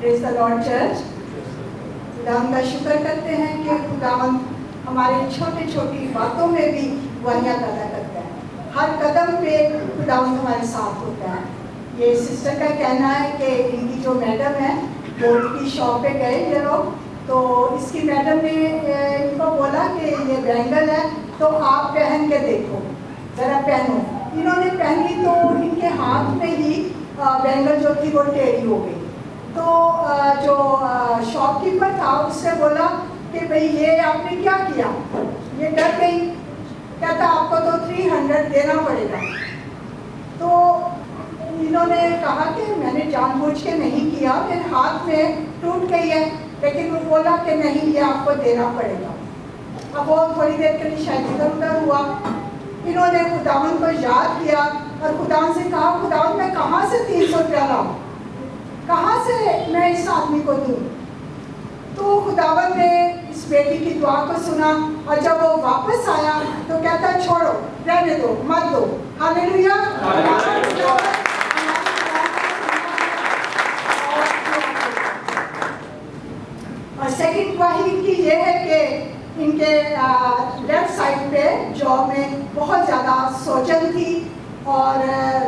Praise the Lord church. खुदावंद का शुक्र करते हैं कि खुदावंद हमारी छोटी छोटी बातों में भी वहीयत अदा करता है। हर कदम पे खुदावंद हमारे साथ होता है। ये सिस्टर का कहना है कि इनकी जो मैडम है बोर्ड की शॉप पे गए ये लोग, तो इसकी मैडम ने इनको बोला कि ये बैंगल है तो आप पहन के देखो, ज़रा पहनो। इन्होंने पहनी तो इनके हाथ में ही बैंगल जो थी वो टेढ़ी हो गई। तो जो शॉपकीपर था उससे बोला कि भाई ये आपने क्या किया? ये डर गई। कहता आपको तो 300 देना पड़ेगा। तो इन्होंने कहा कि मैंने जानबूझ के नहीं किया, मेरे हाथ में टूट गई है, लेकिन वो बोला कि नहीं ये आपको देना पड़ेगा। अब वो थोड़ी देर के लिए शायद इधर उधर हुआ। इन्होंने खुदावन को याद किया और खुदावन से कहा, खुदावन मैं कहाँ से 300 रुपया लाऊं, कहाँ से मैं इस आदमी को दूं? तो खुदावन ने इस बेटी की दुआ को सुना और जब वो वापस आया तो कहता छोड़ो, रहने दो, मत दो। हालेलुया। और सेकंड गवाही इनकी ये है कि इनके लेफ्ट साइड पे जॉ में बहुत ज़्यादा सोजन थी और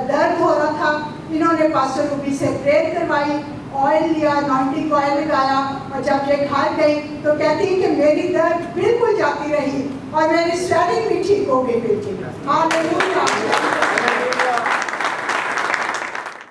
दर्द हो रहा था। इन्होंने पास्टर रूबी से प्रेयर करवाई, ऑयल लिया, अनॉइंटिंग ऑयल लगाया और जब ये घर गई तो कहती है कि मेरी दर्द बिल्कुल जाती रही और मेरी स्वेलिंग भी ठीक हो गई बिल्कुल। हालेलुया।